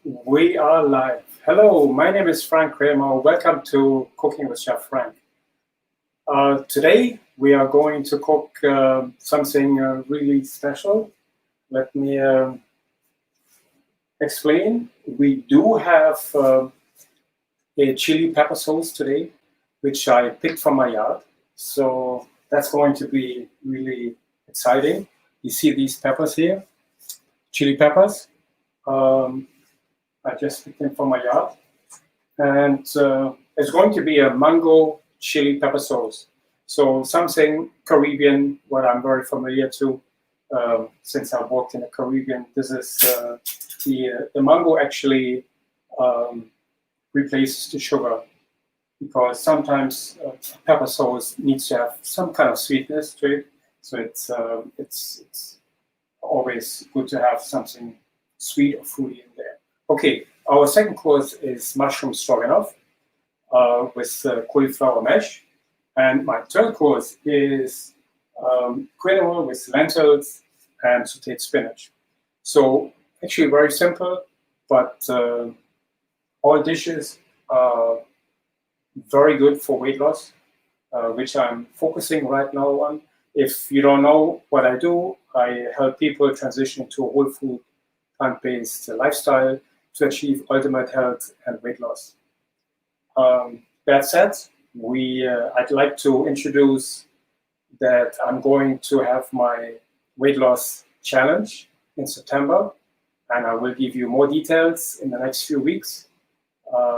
We are live. Hello, my name is Frank Kramer. Welcome to Cooking with Chef Frank. Today we are going to cook something really special. Let me explain. We do have a chili pepper sauce today, which I picked from my yard. So that's going to be really exciting. You see these peppers here, chili peppers. I just picked them from my yard. And it's going to be a mango chili pepper sauce. So something Caribbean, what I'm very familiar to since I've worked in the Caribbean. This is the mango actually replaces the sugar because sometimes pepper sauce needs to have some kind of sweetness to it. So it's always good to have something sweet or fruity in there. Okay, our second course is mushroom stroganoff with cauliflower mash. And my third course is quinoa with lentils and sauteed spinach. So actually very simple, but all dishes are very good for weight loss, which I'm focusing right now on. If you don't know what I do, I help people transition to a whole food, plant-based lifestyle to achieve ultimate health and weight loss. That said, I'd like to introduce that I'm going to have my weight loss challenge in September, and I will give you more details in the next few weeks.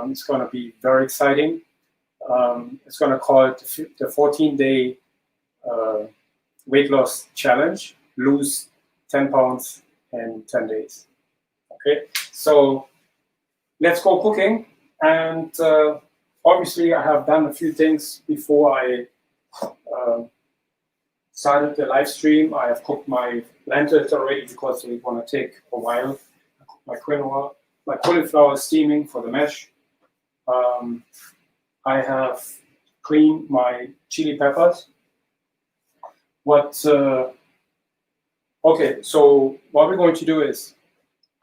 It's going to be very exciting. It's going to call it the 14-day weight loss challenge, lose 10 pounds in 10 days. Okay, so let's go cooking. And obviously, I have done a few things before I started the live stream. I have cooked my lentils already because they want to take a while. I cooked my quinoa, my cauliflower steaming for the mash. I have cleaned my chili peppers. Okay, so what we're going to do is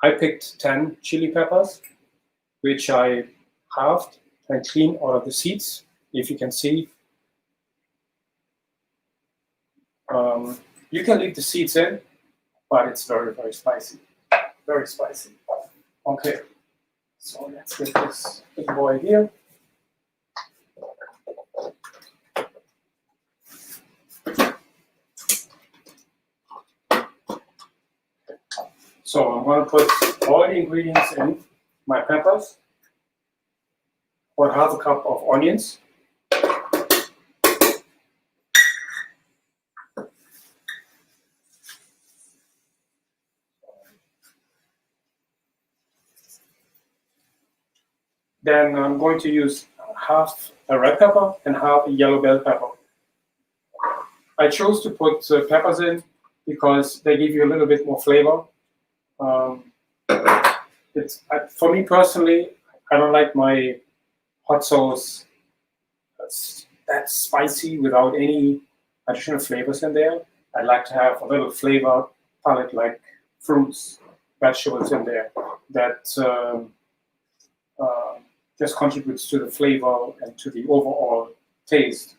I picked 10 chili peppers, which I halved and cleaned out of the seeds, if you can see. You can leave the seeds in, but it's very, very spicy. Very spicy. Okay, so let's get this big boy here. So I'm going to put all the ingredients in, my peppers, about half a cup of onions, then I'm going to use half a red pepper and half a yellow bell pepper. I chose to put peppers in because they give you a little bit more flavor. For me personally, I don't like my hot sauce that's spicy without any additional flavors in there. I like to have a little flavor palette like fruits, vegetables in there that just contributes to the flavor and to the overall taste.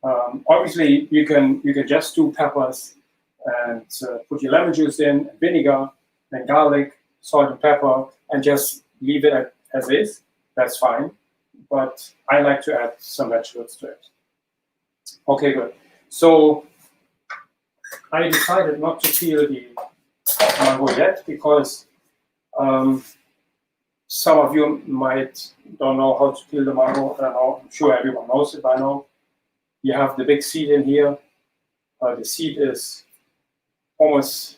Obviously, you can just do peppers and put your lemon juice in, vinegar, and garlic, salt and pepper, and just leave it as is. That's fine. But I like to add some vegetables to it. Okay, good. So I decided not to peel the mango yet because some of you might don't know how to peel the mango. I don't know. I'm sure everyone knows it by now. You have the big seed in here. The seed is almost,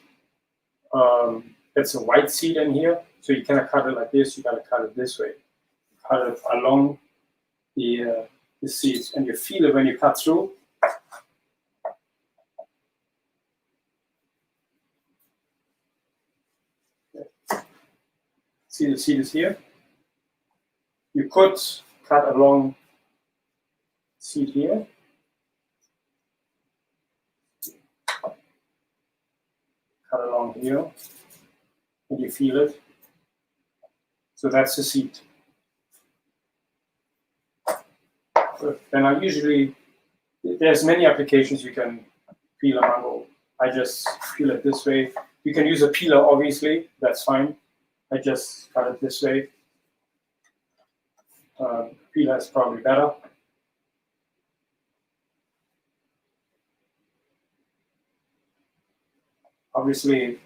it's a white seed in here. So you cannot cut it like this. You got to cut it this way. Cut it along the seeds, and you feel it when you cut through. See the seed is here. You could cut along seed here. Cut along here, and you feel it. So that's the seed. Good. Then I usually, there's many applications you can peel a mango. I just peel it this way. You can use a peeler, obviously, that's fine. I just cut it this way. Peeler is probably better. Obviously,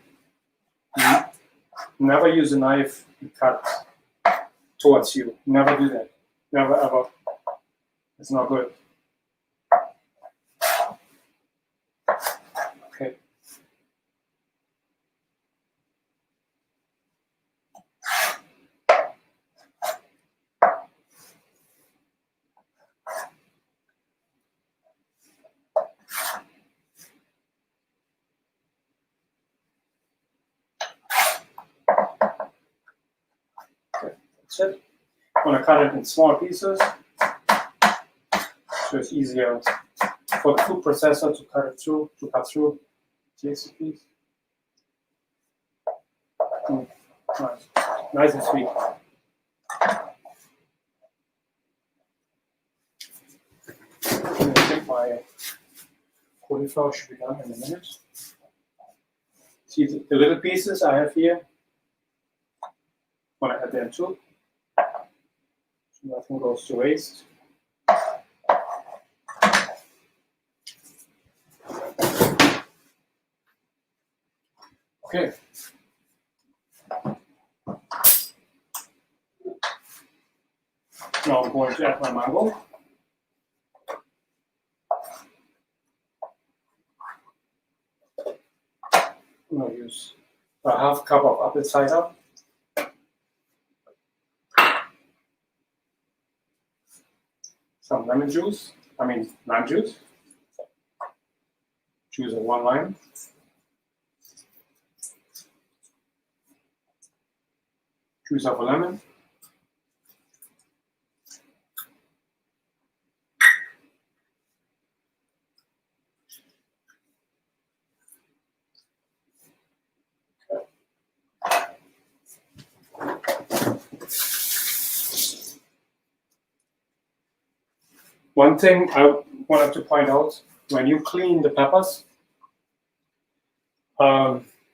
never use a knife to cut towards you. Never do that. Never ever. It's not good. Okay. That's it. I'm going to cut it in small pieces, so it's easier for the food processor to cut through. Taste it, please. Nice. Nice and sweet. I think my cauliflower should be done in a minute. See the little pieces I have here? I want to add them too. So nothing goes to waste. Okay. Now I'm going to add my mango. I'm going to use a half cup of apple cider. Some lemon juice, lime juice. Juice of 1 lime. Juice of a lemon. One thing I wanted to point out, when you clean the peppers,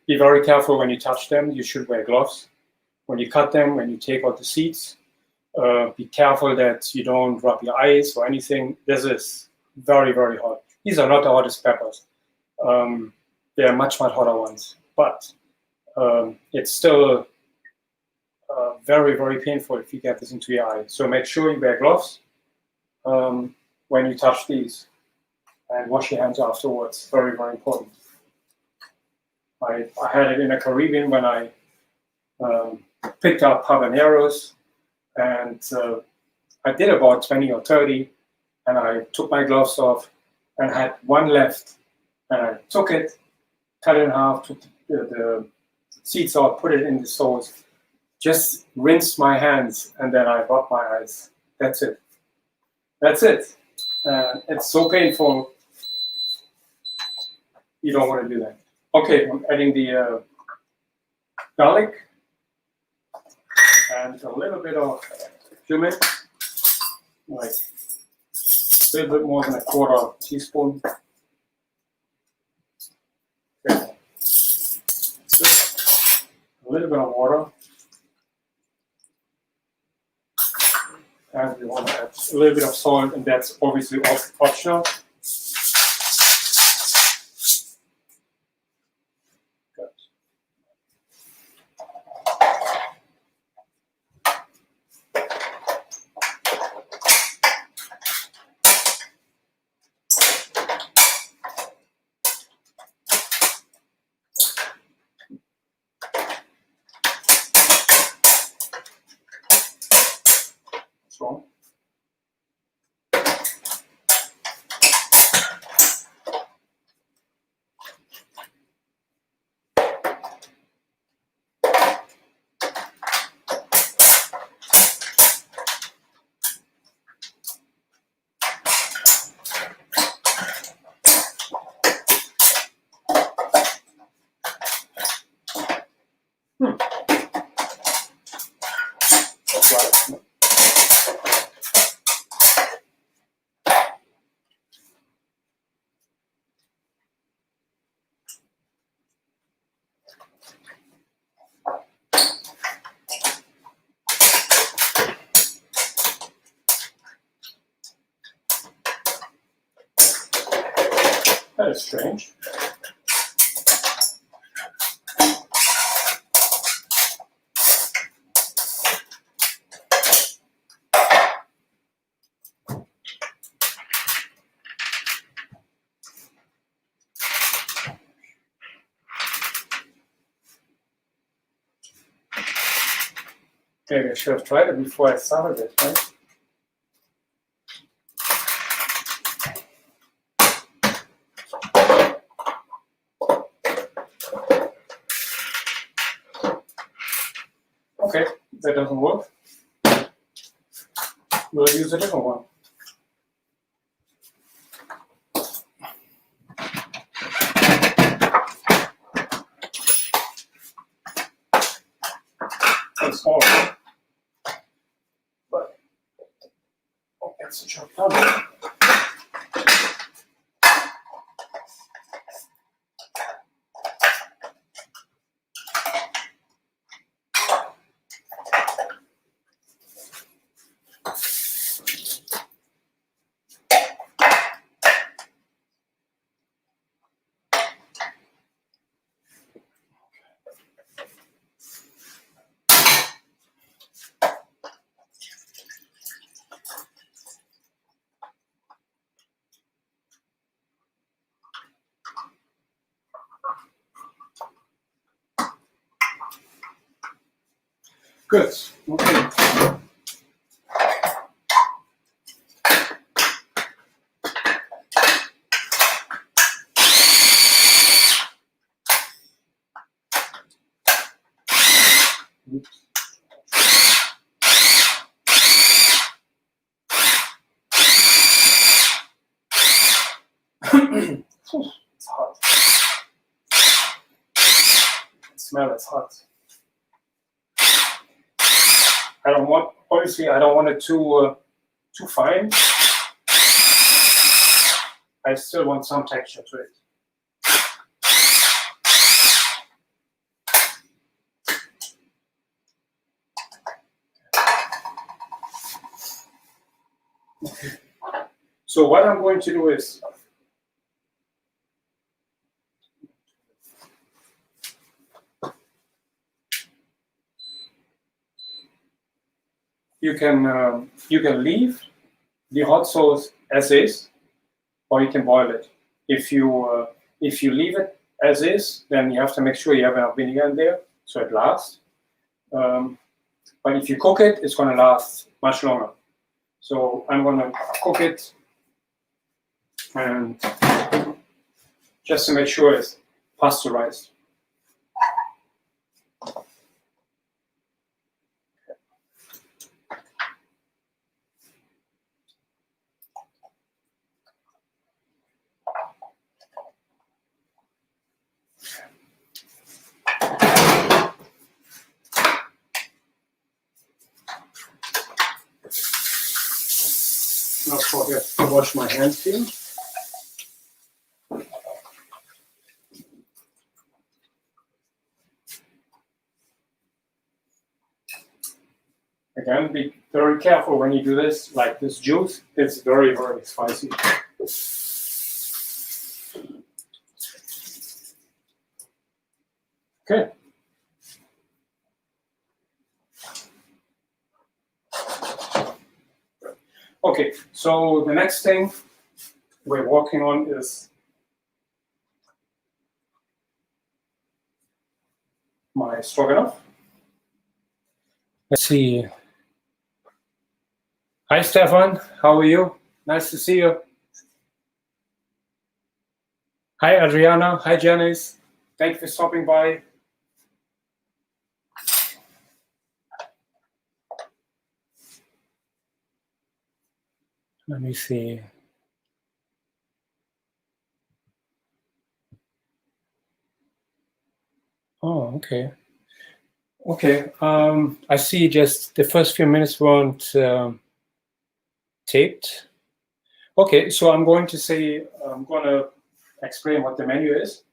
be very careful when you touch them. You should wear gloves. When you cut them, when you take out the seeds, be careful that you don't rub your eyes or anything. This is very, very hot. These are not the hottest peppers. They are much, much hotter ones. But it's still very, very painful if you get this into your eye. So make sure you wear gloves when you touch these, and wash your hands afterwards. Very, very important. I had it in the Caribbean when I picked up habaneros, and I did about 20 or 30, and I took my gloves off and had one left, and I took it, cut it in half, took the seeds out, put it in the sauce, just rinsed my hands, and then I rubbed my eyes. That's it. That's it. It's so painful. You don't want to do that. Okay, I'm adding the garlic and a little bit of cumin, like a little bit more than a quarter teaspoon. Okay. A little bit of water. And we want to add a little bit of salt, and that's obviously optional. Good. So right. That is strange. Maybe I should have tried it before I started it, right? Okay, that doesn't work. We'll use a different one. It's hard, but oh, that's a job done. Good. Okay. Oops. It's hot. The smell is hot. I don't want, obviously, I don't want it too fine. I still want some texture to it. Okay. So what I'm going to do is you can leave the hot sauce as is, or you can boil it. If you leave it as is, then you have to make sure you have enough vinegar in there so it lasts. But if you cook it, it's going to last much longer. So I'm going to cook it, and just to make sure it's pasteurized. Not forget to wash my hands here. Again, be very careful when you do this. Like this juice, it's very, very spicy. Okay. Okay, so the next thing we're working on is my stroganoff. Let's see. Hi, Stefan. How are you? Nice to see you. Hi, Adriana. Hi, Janice. Thank you for stopping by. Let me see. Oh, okay. Okay, I see just the first few minutes weren't taped. Okay, so I'm going to explain what the menu is.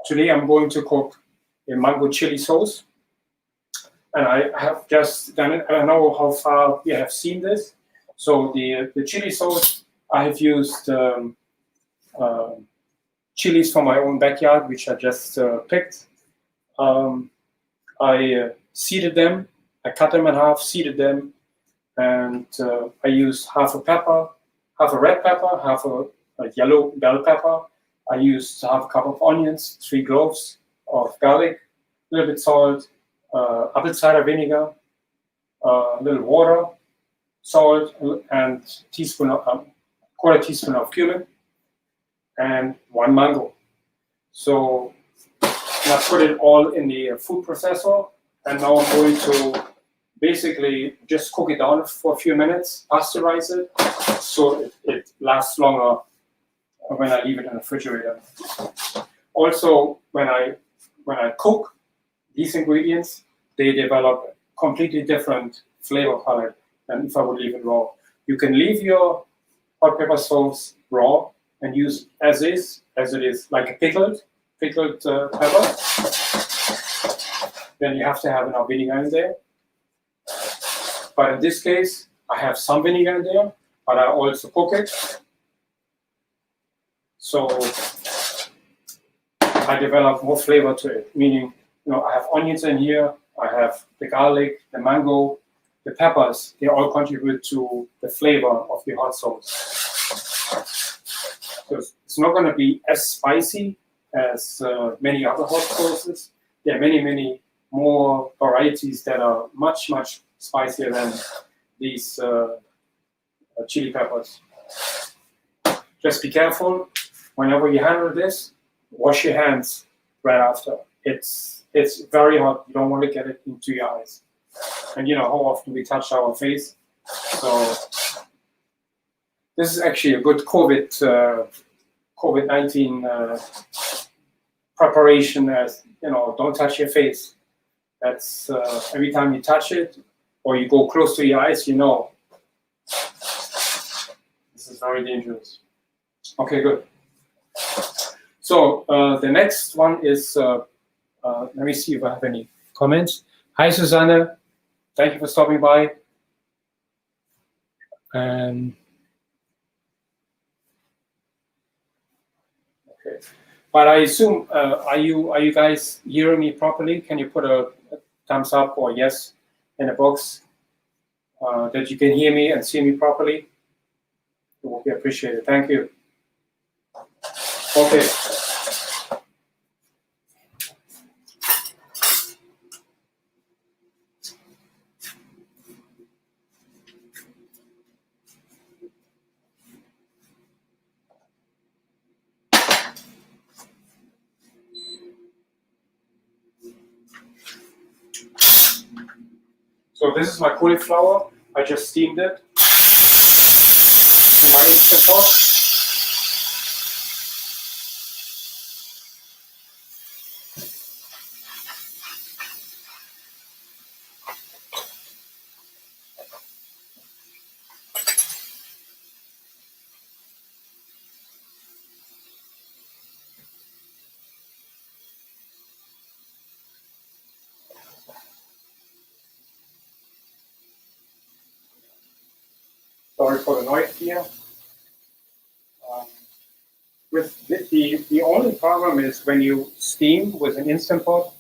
Today I'm going to cook a mango chili sauce. And I have just done it. I don't know how far you have seen this. So the chili sauce, I have used chilies from my own backyard, which I just picked. I seeded them, I cut them in half, seeded them, and I used half a pepper, half a red pepper, half a yellow bell pepper. I used half a cup of onions, 3 cloves of garlic, a little bit salt, apple cider vinegar, a little water, salt, and quarter teaspoon of cumin, and 1 mango. So I put it all in the food processor, and now I'm going to basically just cook it down for a few minutes, pasteurize it, so it lasts longer when I leave it in the refrigerator. Also, when I cook these ingredients, they develop a completely different flavor palette than if I would leave it raw. You can leave your hot pepper sauce raw and use as it is, like a pickled pepper. Then you have to have enough vinegar in there. But in this case, I have some vinegar in there, but I also cook it. So I develop more flavor to it, meaning, I have onions in here, I have the garlic, the mango, the peppers. They all contribute to the flavor of the hot sauce. So it's not going to be as spicy as many other hot sauces. There are many more varieties that are much spicier than these chili peppers. Just be careful whenever you handle this. Wash your hands right after. It's very hot. You don't want to get it into your eyes. And you know how often we touch our face. So this is actually a good COVID-19 preparation. As don't touch your face. That's every time you touch it or you go close to your eyes, this is very dangerous. Okay, good. So the next one is, let me see if I have any comments. Hi, Susanne. Thank you for stopping by. Okay. But I assume, are you guys hearing me properly? Can you put a thumbs up or yes in the box that you can hear me and see me properly? It will be appreciated. Thank you. Okay. So this is my cauliflower. I just steamed it in my Instant Pot. Sorry for the noise here. With the only problem is when you steam with an Instant Pot,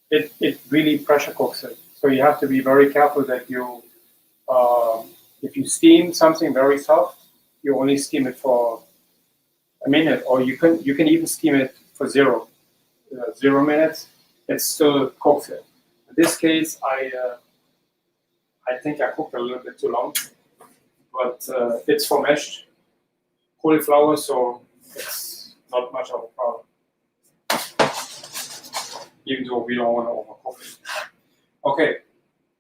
it really pressure cooks it. So you have to be very careful that you, if you steam something very soft, you only steam it for a minute, or you can even steam it for 0 minutes. It still cooks it. In this case, I think I cooked a little bit too long, but it's for mashed cauliflower, so it's not much of a problem, even though we don't want to overcook it. Okay,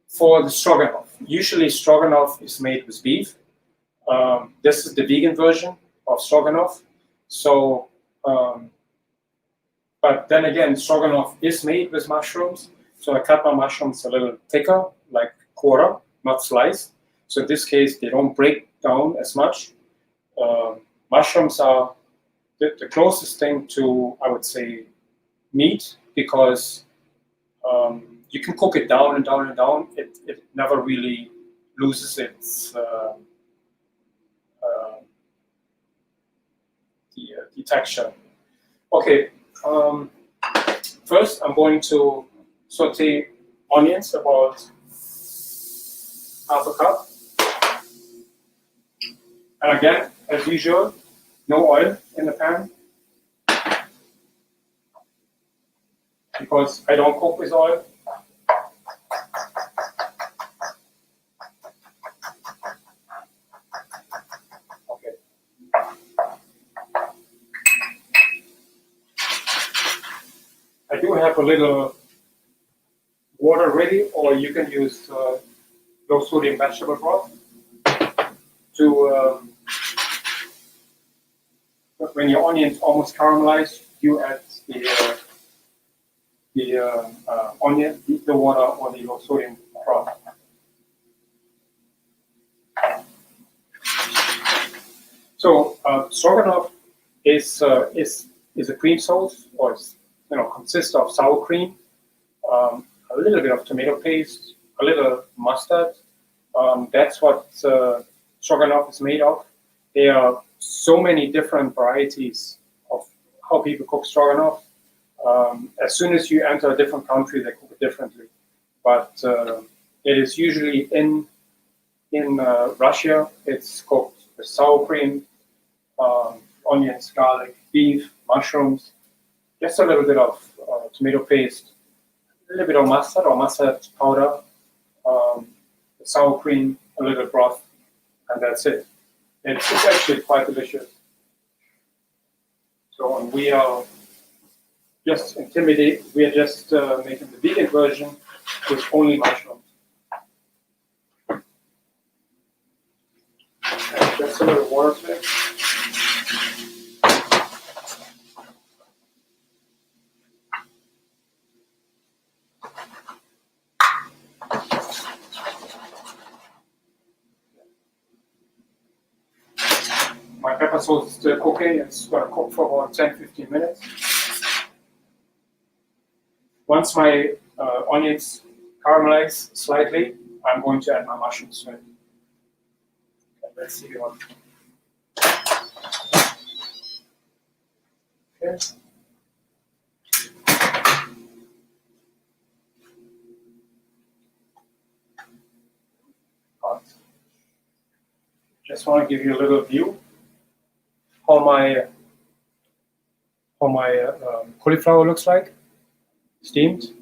for the stroganoff. Usually stroganoff is made with beef. This is the vegan version of stroganoff. So, but But then again, stroganoff is made with mushrooms, so I cut my mushrooms a little thicker, like quarter, not sliced. So in this case, they don't break down as much. Mushrooms are the closest thing to, I would say, meat, because you can cook it down and down and down. It never really loses its the texture. Okay, first I'm going to saute onions, about half a cup. And again, as usual, no oil in the pan, because I don't cook with oil. Okay. I do have a little water ready, or you can use low sodium vegetable broth to, when your onions almost caramelize, you add the onion, the water, or the low sodium broth. So stroganoff is a cream sauce, or it's, consists of sour cream, a little bit of tomato paste, a little mustard. That's what stroganoff is made of. There are so many different varieties of how people cook stroganoff. As soon as you enter a different country, they cook it differently. But it is usually in Russia. It's cooked with sour cream, onions, garlic, beef, mushrooms, just a little bit of tomato paste, a little bit of mustard or mustard powder, sour cream, a little broth, and that's it. It's actually quite delicious. So we are just we are just making the vegan version with only mushrooms. And just a little water to it. My pepper sauce is still cooking. It's going to cook for about 10-15 minutes. Once my onions caramelize slightly, I'm going to add my mushrooms to it. Okay, let's see what. Okay. Just want to give you a little view how my cauliflower looks like, steamed.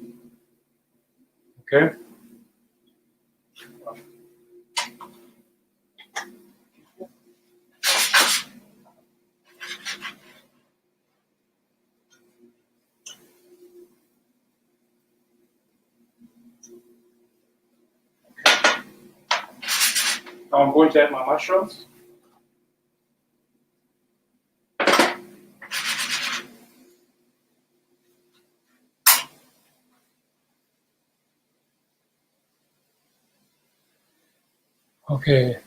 Okay. Now I'm going to add my mushrooms. Okay.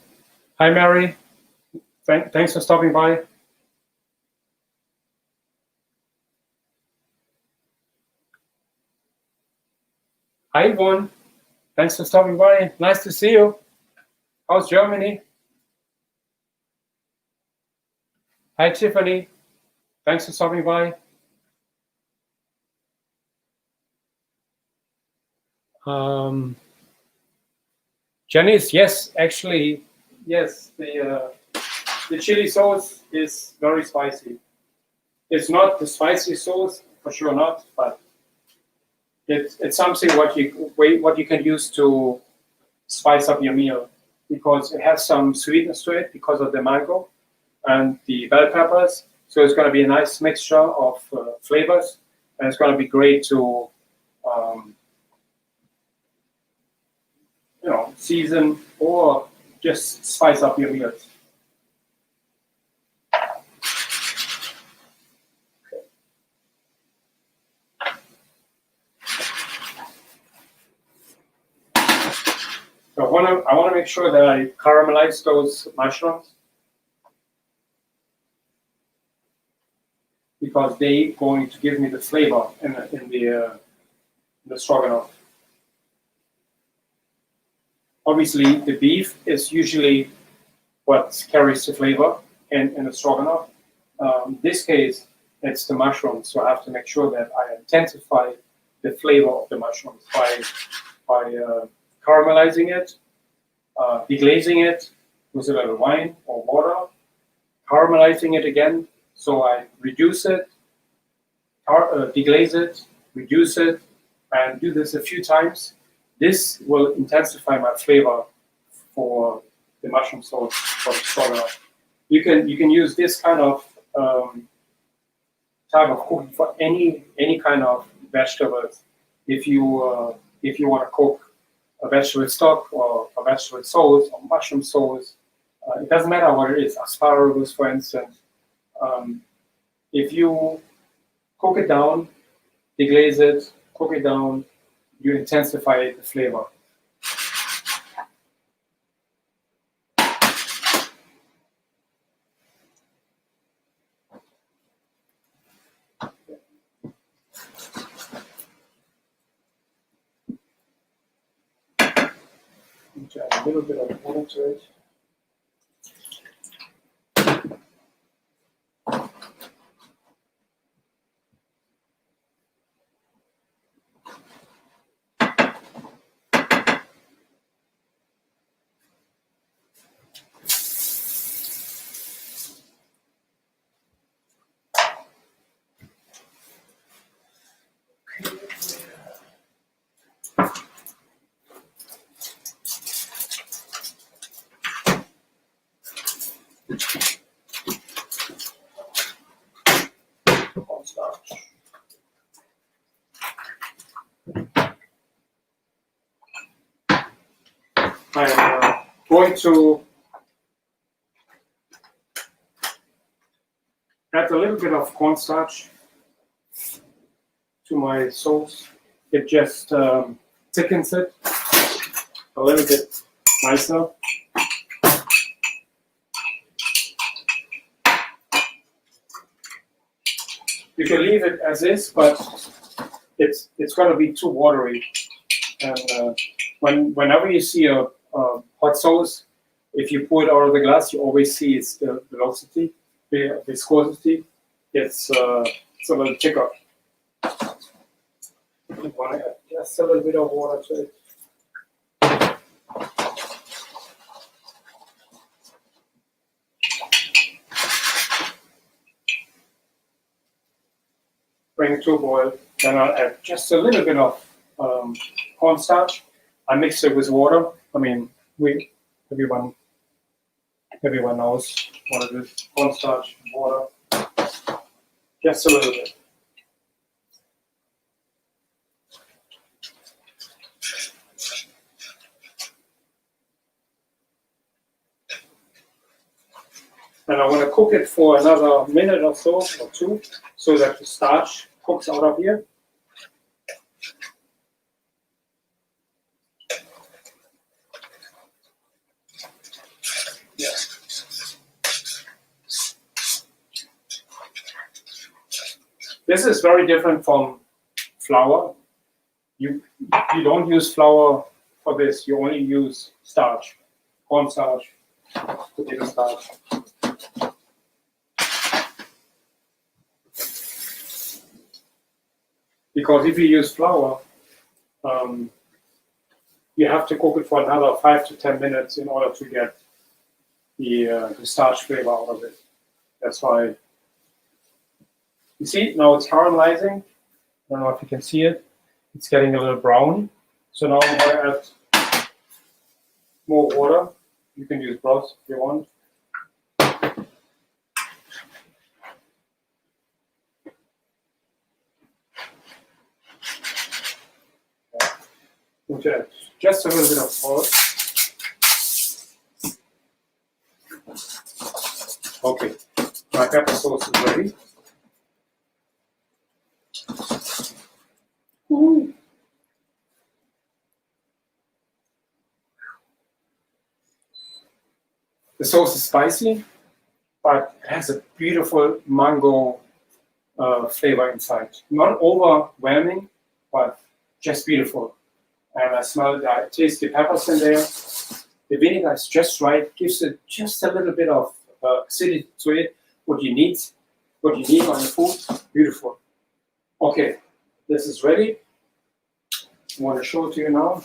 Hi, Mary. Thanks for stopping by. Hi, Yvonne. Thanks for stopping by. Nice to see you. How's Germany? Hi, Tiffany. Thanks for stopping by. Janice, yes, actually, yes, the chili sauce is very spicy. It's not the spicy sauce, for sure not, but it's something what you can use to spice up your meal, because it has some sweetness to it because of the mango and the bell peppers. So it's going to be a nice mixture of flavors, and it's going to be great to season or just spice up your meals. Okay. So I want to make sure that I caramelize those mushrooms because they going to give me the flavor in the stroganoff. Obviously, the beef is usually what carries the flavor in the stroganoff. In this case, it's the mushrooms, so I have to make sure that I intensify the flavor of the mushrooms by caramelizing it, deglazing it with a little wine or water, caramelizing it again, so I reduce it, deglaze it, reduce it, and do this a few times. This will intensify my flavor for the mushroom sauce for the stroganoff. You can use this kind of type of cooking for any kind of vegetables. If you want to cook a vegetable stock or a vegetable sauce or mushroom sauce, it doesn't matter what it is. Asparagus, for instance. If you cook it down, deglaze it, cook it down, you intensify the flavor. Add a little bit of water to it. I'm going to add a little bit of cornstarch to my sauce. It just thickens it a little bit nicer. You can leave it as is, but it's going to be too watery. And whenever you see a hot sauce, if you pour it out of the glass, you always see its the velocity, the viscosity. It's a little thicker. You want to add just a little bit of water to it. Bring it to a boil. Then I'll add just a little bit of cornstarch. I mix it with water. I mean, everyone knows what it is. Cornstarch, water, just a little bit. And I want to cook it for another minute or so, or two, so that the starch cooks out of here. Yeah. This is very different from flour. You don't use flour for this. You only use starch, cornstarch, potato starch. Because if you use flour, you have to cook it for another 5 to 10 minutes in order to get the starch flavor out of it. That's why. You see, now it's caramelizing. I don't know if you can see it. It's getting a little brown. So now I'm going to add more water. You can use broth if you want. Okay, just a little bit of salt. Okay, my pepper sauce is ready. Ooh. The sauce is spicy, but it has a beautiful mango flavor inside. Not overwhelming, but just beautiful. And I taste the peppers in there. The vinegar is just right, gives it just a little bit of acidity to it. What you need on your food. Beautiful. Okay, this is ready. I want to show it to you now.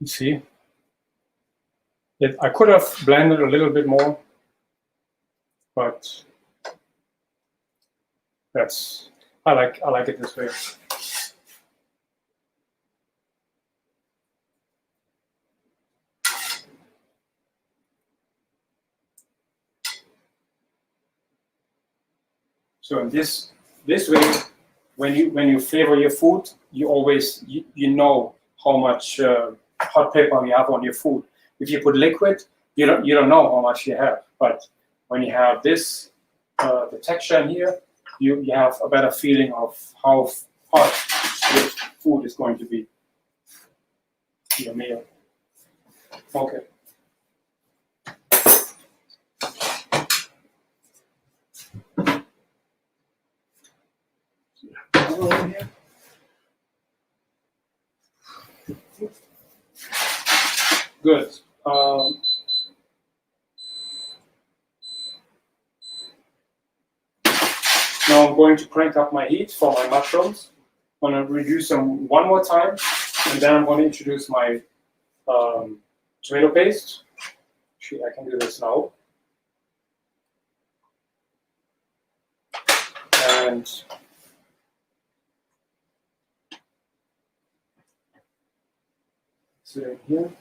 You see, I could have blended a little bit more, but I like it this way. So in this way, when you flavor your food, you always you know how much hot pepper you have on your food. If you put liquid, you don't know how much you have. But when you have this, the texture in here, you have a better feeling of how hot your food is going to be. Your meal. Okay. Good. Now I'm going to crank up my heat for my mushrooms. I'm going to reduce them one more time, and then I'm going to introduce my tomato paste. Actually, I can do this now. And sit in here.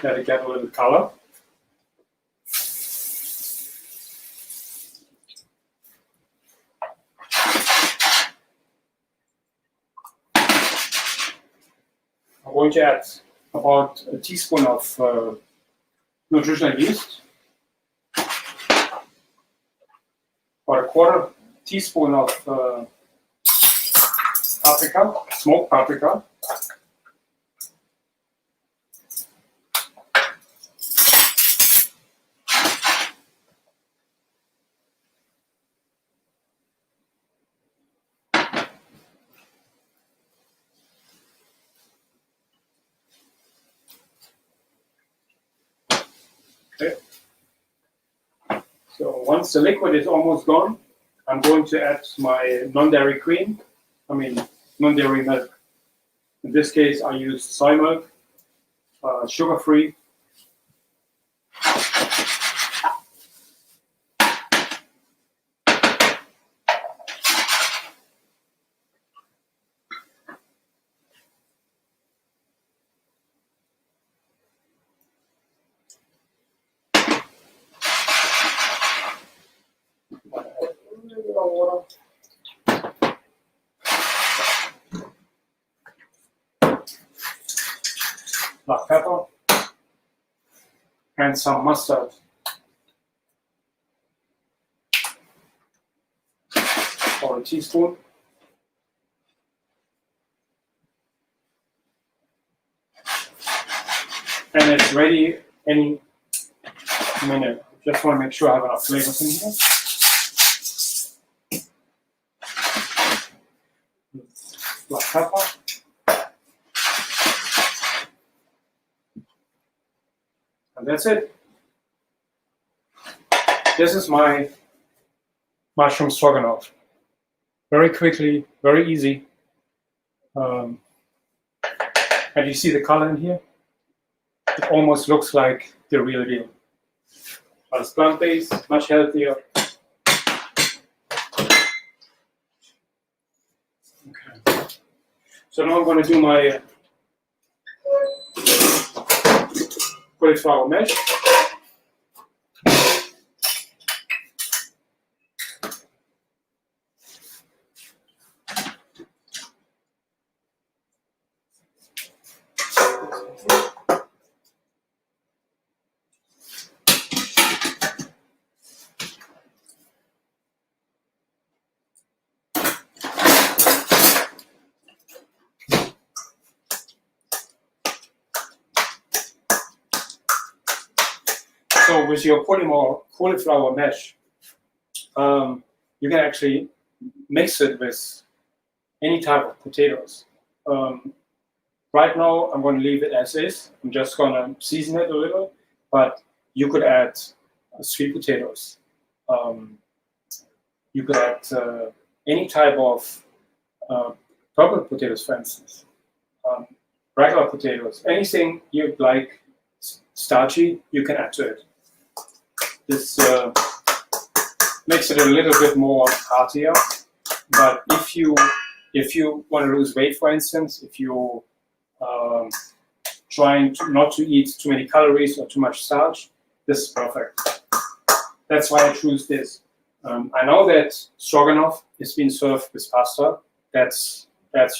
Let it get a little color. I'm going to add about a teaspoon of nutritional yeast, or a quarter teaspoon of paprika, smoked paprika. Okay. So once the liquid is almost gone, I'm going to add my non-dairy cream, non-dairy milk. In this case, I use soy milk, sugar-free. Water. Black pepper and some mustard. Or a teaspoon. And it's ready any minute. Just want to make sure I have enough flavors in here. Black pepper. And that's it. This is my mushroom stroganoff. Very quickly, very easy. And you see the color in here? It almost looks like the real deal. But it's plant-based, much healthier. Okay. So now I'm going to do my cauliflower mesh. So with your cauliflower mesh, you can actually mix it with any type of potatoes. Right now, I'm going to leave it as is. I'm just going to season it a little, but you could add sweet potatoes. You could add any type of purple potatoes, for instance. Regular potatoes, anything you'd like starchy, you can add to it. This makes it a little bit more heartier. But if you want to lose weight, for instance, if you trying not to eat too many calories or too much starch, this is perfect. That's why I choose this. I know that stroganoff is being served with pasta. That's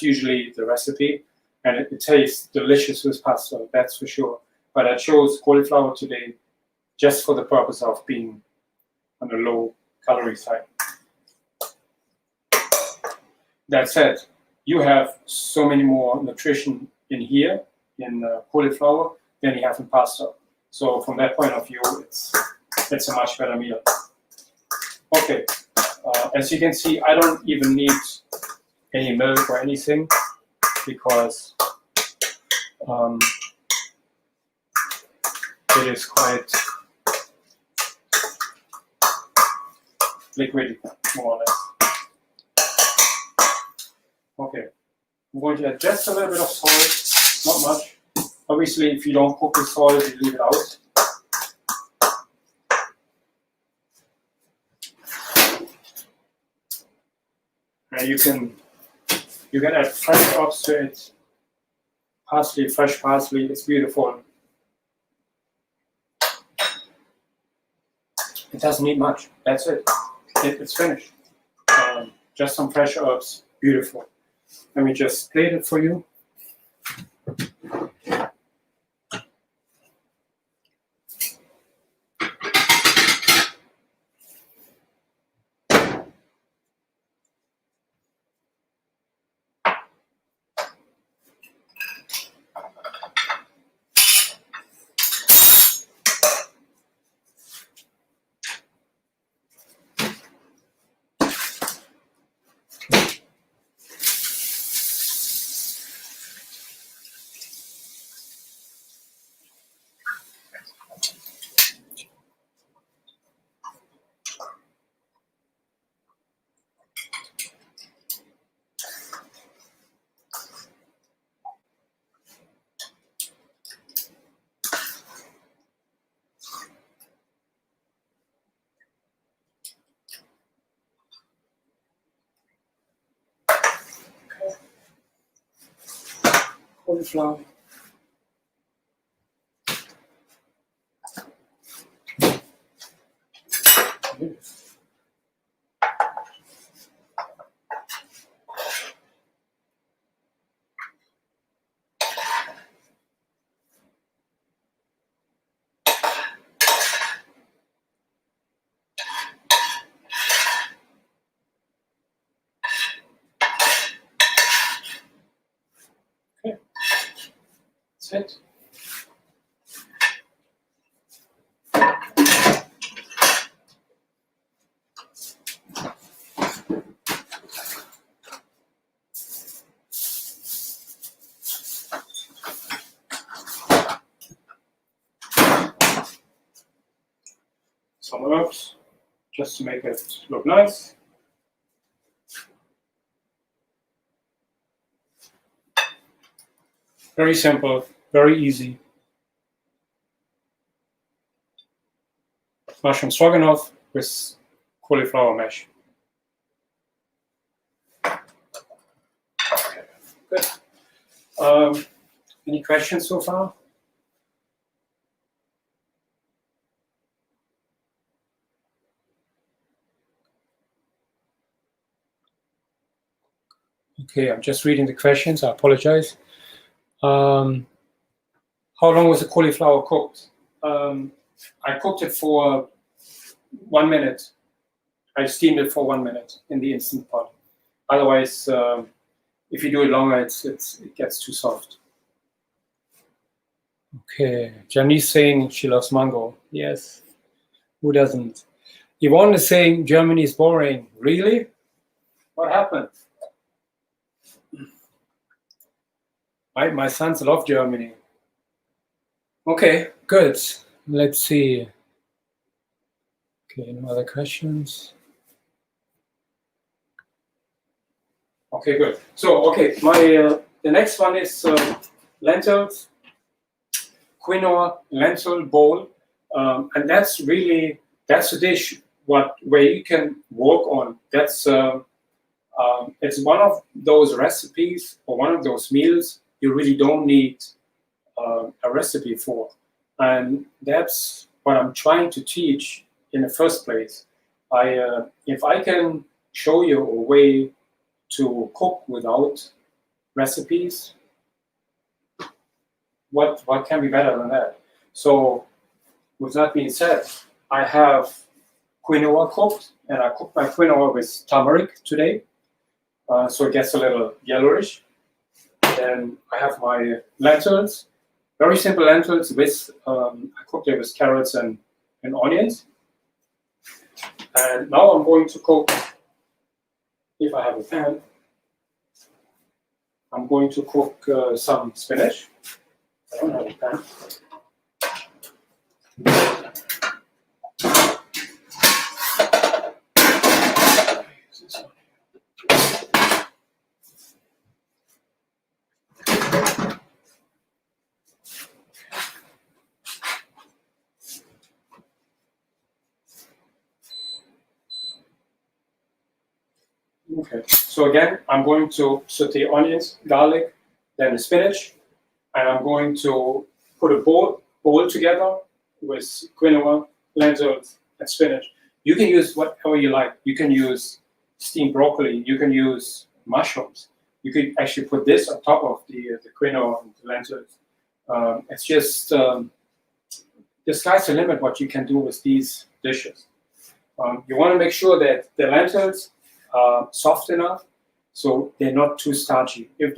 usually the recipe, and it tastes delicious with pasta. That's for sure. But I chose cauliflower today just for the purpose of being on the low calorie side. That said, you have so many more nutrition in here, in cauliflower, than you have in pasta. So from that point of view, it's a much better meal. Okay, as you can see, I don't even need any milk or anything because it is quite liquidy, more or less. Okay, I'm going to add just a little bit of salt, not much. Obviously, if you don't cook with salt, you leave it out. And you can add fresh herbs to it. Parsley, fresh parsley, it's beautiful. It doesn't need much. That's it. It's finished. Just some fresh herbs, beautiful. Let me just plate it for you. Cauliflower. Okay, that's it. Some herbs, just to make it look nice. Very simple, very easy. Mushroom stroganoff with cauliflower mesh. Okay, good. Any questions so far? Okay, I'm just reading the questions. I apologize. How long was the cauliflower cooked? I cooked it for 1 minute. I steamed it for 1 minute in the Instant Pot. Otherwise, if you do it longer, it gets too soft. Okay, Janice saying she loves mango. Yes, Who doesn't? Yvonne is saying Germany is boring. Really? What happened? My sons love Germany. Okay, good. Let's see. Okay, no other questions? Okay, good. So, okay, the next one is lentils, quinoa, lentil bowl, and that's a dish where you can work on. It's one of those recipes or one of those meals you really don't need a recipe for, and that's what I'm trying to teach in the first place. If I can show you a way to cook without recipes, what can be better than that? So, with that being said, I have quinoa cooked, and I cooked my quinoa with turmeric today, so it gets a little yellowish. Then I have my lentils, very simple lentils with I cooked it with carrots and onions. And now I'm going to cook, if I have a pan, I'm going to cook some spinach. I don't have a pan. Okay, so again, I'm going to saute onions, garlic, then the spinach, and I'm going to put a bowl together with quinoa, lentils, and spinach. You can use whatever you like. You can use steamed broccoli. You can use mushrooms. You could actually put this on top of the quinoa and the lentils. It's just the sky's the limit what you can do with these dishes. You want to make sure that the lentils are soft enough so they're not too starchy. If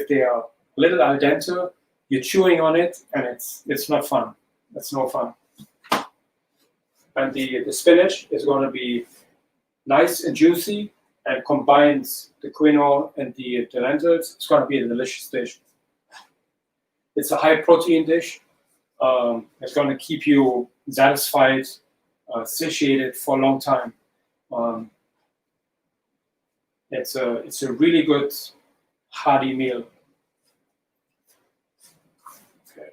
they are a little al dente, you're chewing on it and it's not fun. It's no fun. And the spinach is going to be nice and juicy and combines the quinoa and the lentils. It's going to be a delicious dish. It's a high protein dish. It's going to keep you satisfied, satiated for a long time. It's a really good hearty meal. Okay.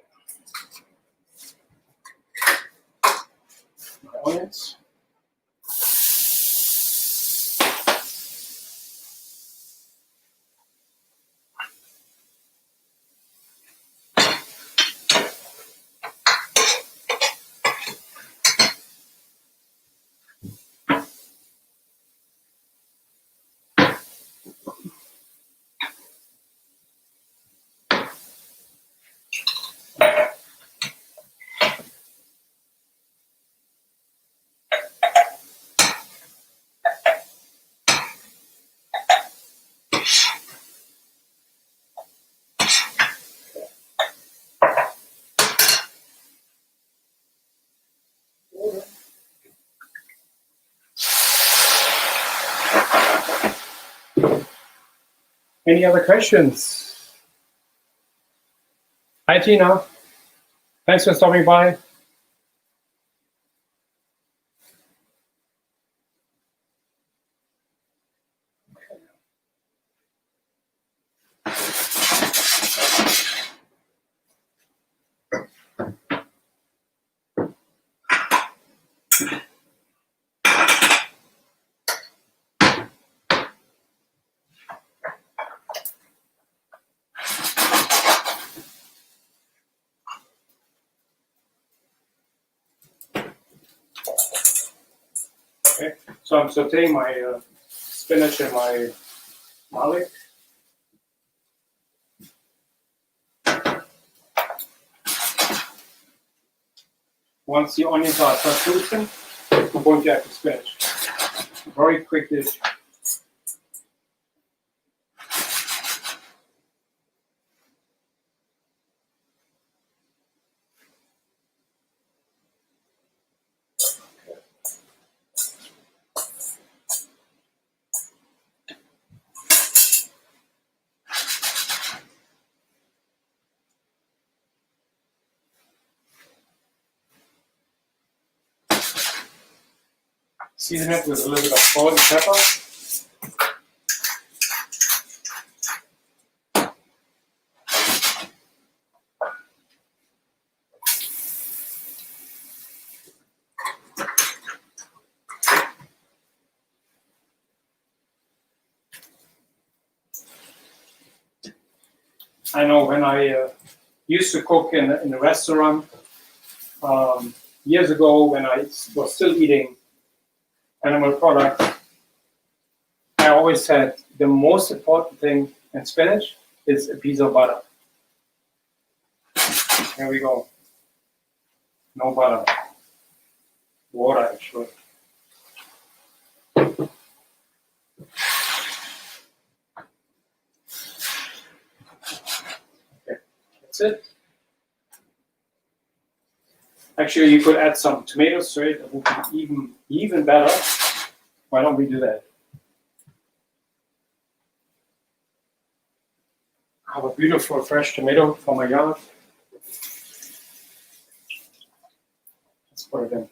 My onions. Any other questions? Hi, Tina. Thanks for stopping by. Okay, so I'm sauteing my spinach and my garlic. Once the onions are translucent, I'm going to add the spinach. Very quick dish. Season it with a little bit of salt and pepper. I know when I used to cook in a restaurant years ago, when I was still eating animal products, I always said the most important thing in spinach is a piece of butter. Here we go. No butter. Water, actually. Okay, that's it. Actually, you could add some tomatoes to it. It would be even better. Why don't we do that? I have a beautiful fresh tomato from my yard. Let's put it in.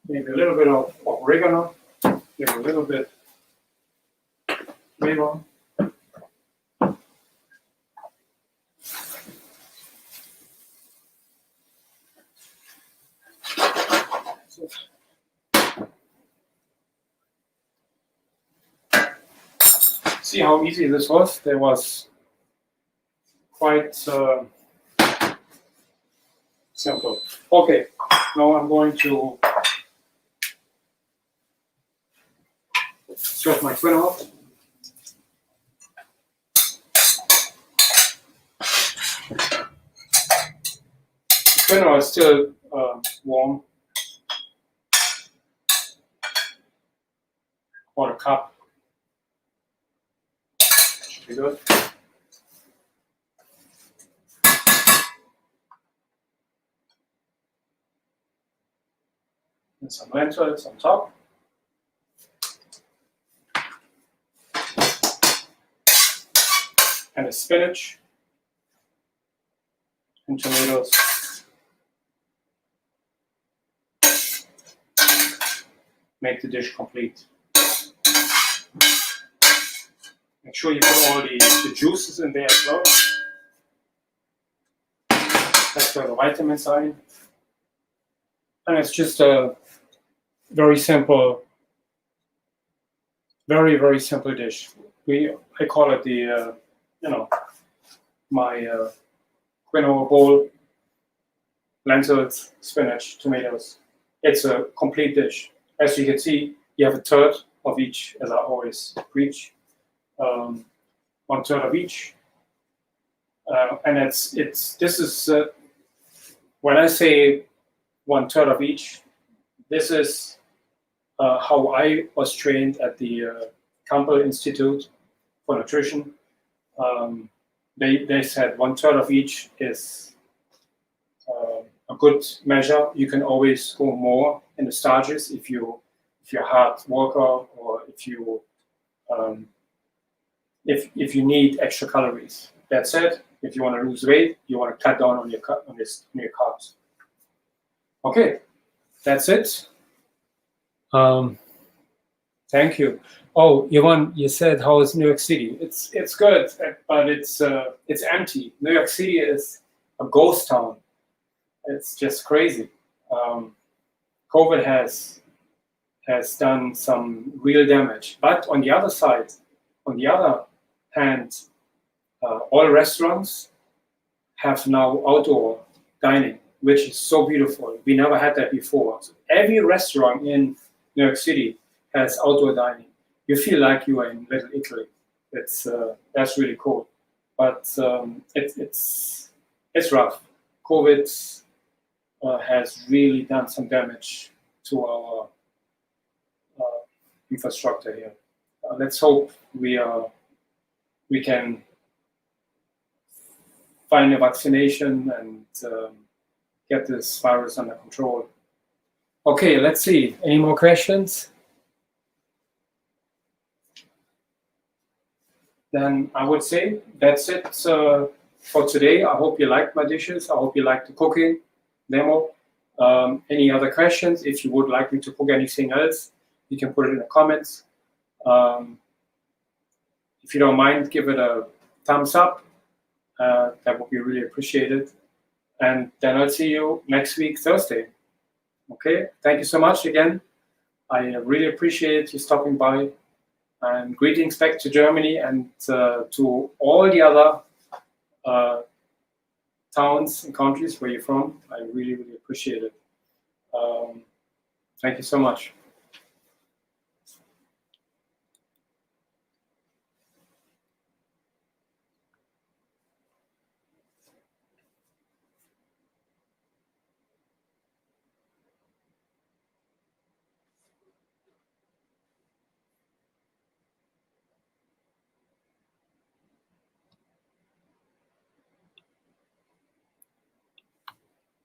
Maybe a little bit of oregano, give a little bit flavor. See how easy this was? There was quite simple. Okay, now I'm going to serve my quinoa. The quinoa is still warm. About a cup. Should be good. And some lentils on top. And the spinach and tomatoes. Make the dish complete. Make sure you put all the juices in there as well. That's where the vitamins are in. And it's just a very simple, very simple dish. I call it the, my quinoa bowl, lentils, spinach, tomatoes. It's a complete dish. As you can see, you have a third of each, as I always preach. 1/3 of each. And this is, when I say 1/3 of each, this is how I was trained at the Campbell Institute for Nutrition. They said 1/3 of each is a good measure. You can always go more in the starches if you're a hard worker, or if you need extra calories. That said, if you want to lose weight, you want to cut down on your carbs. Okay, that's it. Thank you. Oh, Yvonne, you said how is New York City? It's good, but it's empty. New York City is a ghost town. It's just crazy. COVID has done some real damage. But on the other hand, all restaurants have now outdoor dining, which is so beautiful. We never had that before. So every restaurant in New York City has outdoor dining. You feel like you are in Little Italy. That's really cool. But it's rough. COVID has really done some damage to our infrastructure here. Let's hope we can find a vaccination and get this virus under control. Okay, let's see. Any more questions? Then I would say that's it for today. I hope you liked my dishes. I hope you liked the cooking demo. Any other questions? If you would like me to cook anything else, you can put it in the comments. If you don't mind, give it a thumbs up. That would be really appreciated. And then I'll see you next week, Thursday. Okay, thank you so much again. I really appreciate you stopping by. And greetings back to Germany and to all the other towns and countries where you're from. I really, really appreciate it. Thank you so much.